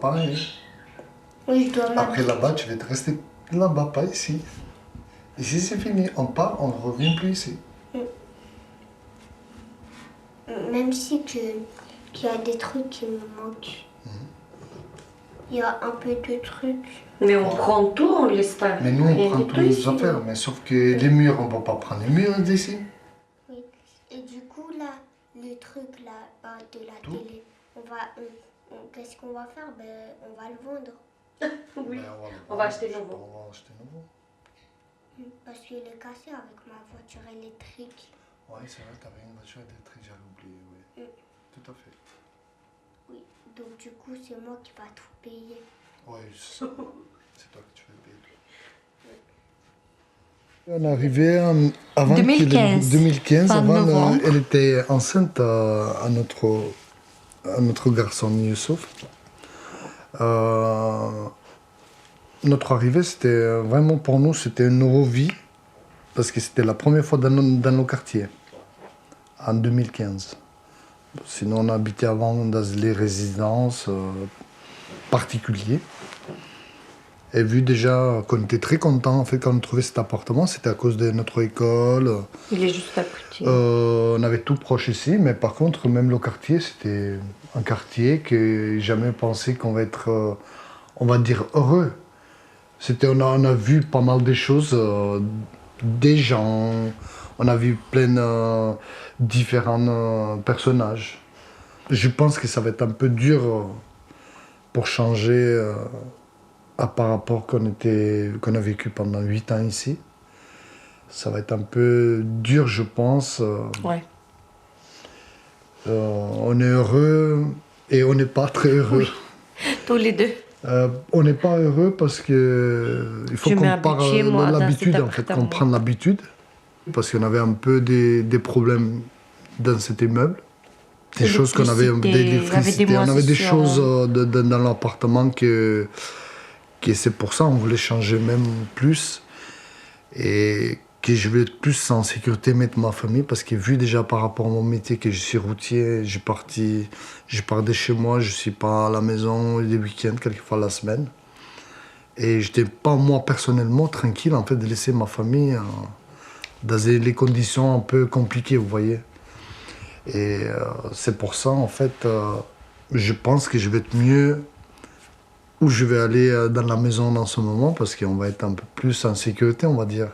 pareil. Oui, je dois Après m'habiller. là-bas, tu vas te rester là-bas, pas ici. Ici, c'est fini. On part, on ne revient plus ici. Même si qu'il y a des trucs qui me manquent. Il y a un peu de trucs. Mais on prend tout, on laisse pas. Mais nous, on rien prend du toutes tout nos ici. affaires. Mais sauf que les murs, on ne peut pas prendre les murs d'ici. Oui. Et du coup, là, le truc là, de la Tout. télé, qu'est-ce qu'on va faire? Ben, on va le vendre. Oui. Ben, On va acheter nouveau. On va acheter nouveau. Parce qu'il est cassé avec ma voiture électrique. Oui, c'est vrai, tu avais une voiture électrique, j'avais oublié. Oui. Tout à fait. Oui. Donc du coup, c'est moi qui va tout payer. Oui, c'est toi que tu veux payer. On est arrivé avant 2015. 2015, Fin avant novembre. elle était enceinte à notre garçon Youssouf. Notre arrivée, c'était vraiment pour nous, c'était une nouvelle vie, parce que c'était la première fois dans nos quartiers, en 2015. Sinon, on habitait avant dans les résidences particulières. Et vu déjà qu'on était très contents en fait, quand on trouvait cet appartement, c'était à cause de notre école. Il est juste à côté. On avait tout proche ici, mais par contre, même le quartier, c'était un quartier que j'ai jamais pensé qu'on va être, on va dire, heureux. On a vu pas mal de choses, des gens, on a vu plein de différents personnages. Je pense que ça va être un peu dur pour changer par rapport qu'on a vécu pendant 8 ans ici. Ça va être un peu dur, je pense. Ouais. On est heureux et on n'est pas très heureux. Tous les deux. On n'est pas heureux parce que il faut Je m'ai qu'on parle habituée, moi, dans l'habitude, cet en fait, qu'on appartement. prenne l'habitude. Parce qu'on avait un peu des problèmes dans cet immeuble. Des choses qu'on avait, L'électricité, on avait des moisissures. choses dans l'appartement que c'est pour ça on voulait changer même plus. Et que je veux être plus en sécurité mettre ma famille parce que vu déjà par rapport à mon métier que je suis routier, je pars de chez moi, je suis pas à la maison les week-ends, quelquefois la semaine. Et j'étais pas moi personnellement tranquille en fait de laisser ma famille dans les conditions un peu compliquées, vous voyez. Et c'est pour ça en fait, je pense que je vais être mieux où je vais aller dans la maison en ce moment parce qu'on va être un peu plus en sécurité, on va dire.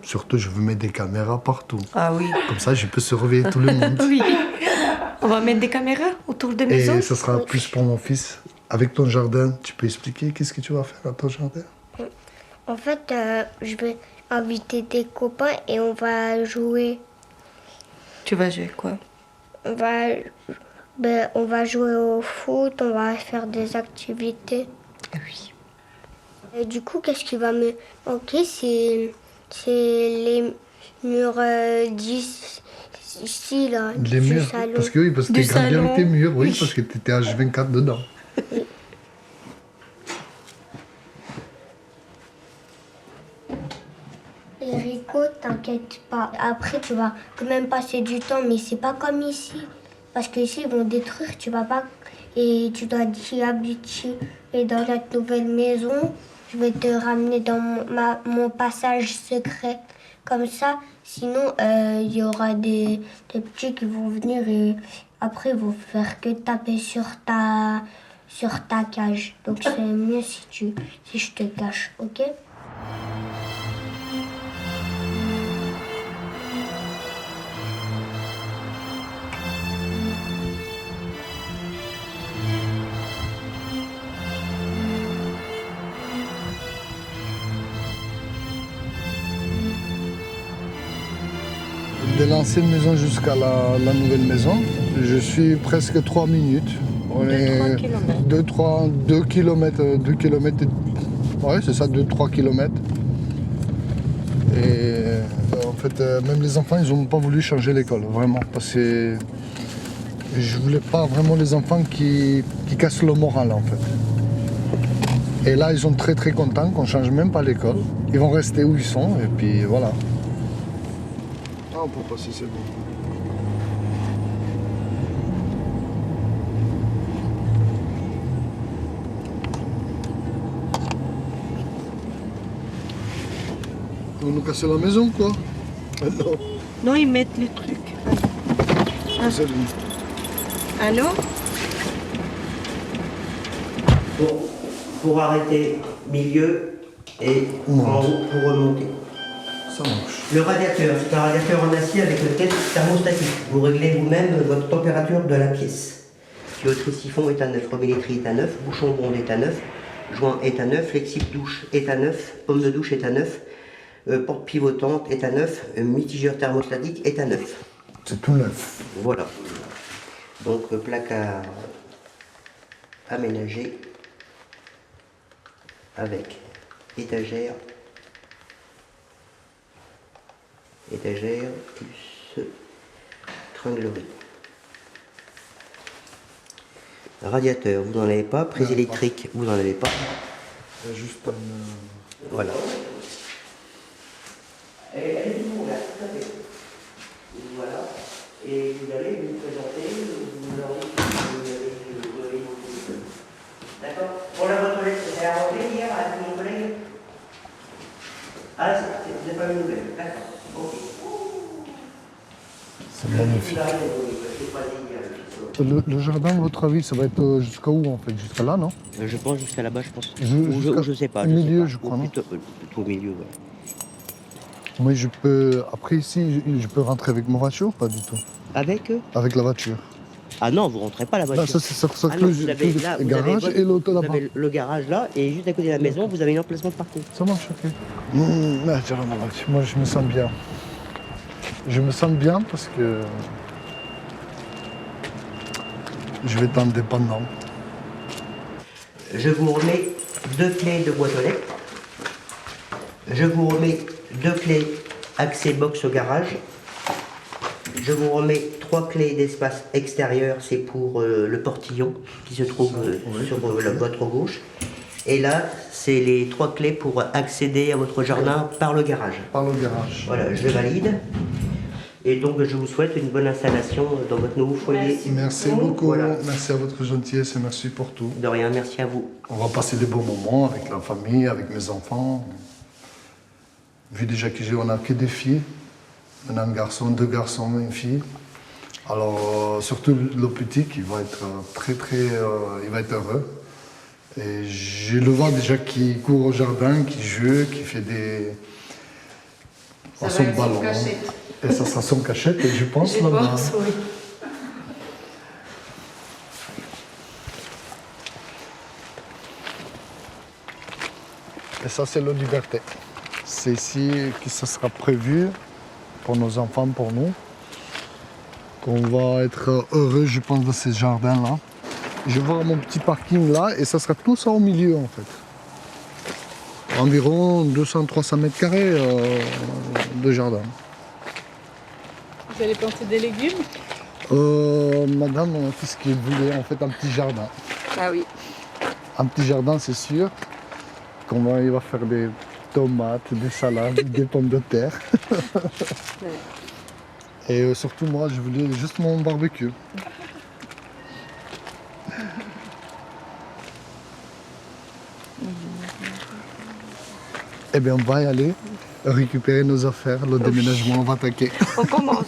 Surtout, je veux mettre des caméras partout. Ah oui. Comme ça, je peux surveiller tout le monde. Oui. On va mettre des caméras autour de la maison. Et ça sera plus pour mon fils. Avec ton jardin, tu peux expliquer qu'est-ce que tu vas faire à ton jardin? En fait, je vais inviter des copains et on va jouer. Tu vas jouer quoi? On va jouer au foot, on va faire des activités. Oui. Et du coup, qu'est-ce qui va me manquer, c'est les murs ici, là, Les du murs. salon. Parce que oui, parce que Du tu bien salon. tes murs, oui, Oui. parce que tu étais H24 dedans. Et Rico, t'inquiète pas. Après, tu vas quand même passer du temps, mais c'est pas comme ici. Parce qu'ici, ils vont détruire, tu vas pas. Et tu dois t'y habituer. Et dans notre nouvelle maison, je vais te ramener dans mon passage secret. Comme ça, sinon, il y aura des petits qui vont venir et après, ils vont faire que taper sur ta cage. Donc, c'est mieux si je te cache, ok? De l'ancienne maison jusqu'à la nouvelle maison, je suis presque 3 minutes. On 2-3 est kilomètres. 2 kilomètres, 2 kilomètres, ouais c'est ça, 2-3 kilomètres. Et en fait, même les enfants, ils n'ont pas voulu changer l'école, vraiment, parce que je voulais pas vraiment les enfants qui cassent le moral, en fait. Et là, ils sont très très contents qu'on change même pas l'école. Ils vont rester où ils sont, et puis voilà. Ah, on peut passer, c'est bon. Ils vont nous casser la maison, quoi. Ah non. Non, ils mettent les trucs. Céline. Allô? Pour arrêter milieu et Non. en haut pour remonter. Ça marche. Le radiateur, c'est un radiateur en acier avec le test thermostatique. Vous réglez vous-même votre température de la pièce. Tuyauterie siphon est à neuf, robinetterie est à neuf, bouchon bonde est à neuf, joint est à neuf, flexible douche est à neuf, pomme de douche est à neuf, porte pivotante est à neuf, mitigeur thermostatique est à neuf. C'est tout neuf. Voilà. Donc placard aménagé avec étagère plus tringlerie. Radiateur, vous n'en avez pas. Prise électrique, vous n'en avez pas. Il y a juste une... Voilà. Elle est du bon, là, tout à fait. Voilà. Et vous allez vous présenter, vous allez d'accord. Pour la boîte aux lettres, c'était arrangé hier avec mon collègue. Ah, vous n'avez pas une nouvelle, d'accord. Ok. C'est magnifique. Vous arrivez, oui, je l'ai pas dit hier. Le jardin, à votre avis, ça va être jusqu'à où, en fait? Jusqu'à là, non? Je pense jusqu'à là-bas, je pense. Jusqu'à Je sais pas. milieu, sais pas. je crois, Ou non? plutôt au milieu, ouais. Moi, je peux... Après, ici, je peux rentrer avec ma voiture ou pas du tout? Avec eux? Avec la voiture. Ah non, vous rentrez pas la voiture. Là, ça, c'est ça Ah que non, le vous avez, là, vous garage avez votre- et l'auto vous là-bas. avez le garage là, et juste à côté de la maison, vous avez un emplacement de parking. Ça marche, ok. Là, moi, je me sens bien. Je me sens bien parce que je vais être indépendant. Je vous remets 2 clés de boîte aux lettres. Je vous remets 2 clés accès box au garage. Je vous remets 3 clés d'espace extérieur, c'est pour le portillon qui se trouve sur votre gauche. Et là, c'est les 3 clés pour accéder à votre jardin par le garage. Par le garage. Voilà, je valide. Et donc, je vous souhaite une bonne installation dans votre nouveau foyer. Merci beaucoup. Voilà. Merci à votre gentillesse et merci pour tout. De rien, merci à vous. On va passer des bons moments avec la famille, avec mes enfants. Vu déjà on n'a que des filles. On a un garçon, 2 garçons et une fille. Alors, surtout le petit qui va être il va être heureux. Et je le vois déjà qui court au jardin, qui joue, qui fait des... Ça son va être son ballon. cachette. Et ça sera son cachette, et je pense Je là-bas. pense, oui. Et ça, c'est la liberté. C'est ici que ça sera prévu pour nos enfants, pour nous. Qu'on va être heureux, je pense, dans ces jardins-là. Je vais voir mon petit parking là, et ça sera tout ça au milieu, en fait. Environ 200-300 mètres carrés de jardin. Vous allez planter des légumes? Madame, qu'est-ce qu'elle voulait? En fait, un petit jardin. Ah oui. Un petit jardin, c'est sûr. Il va faire des tomates, des salades, des pommes de terre. Et surtout, moi, je voulais juste mon barbecue. Eh bien, on va y aller récupérer nos affaires. Le déménagement, on va attaquer. On commence.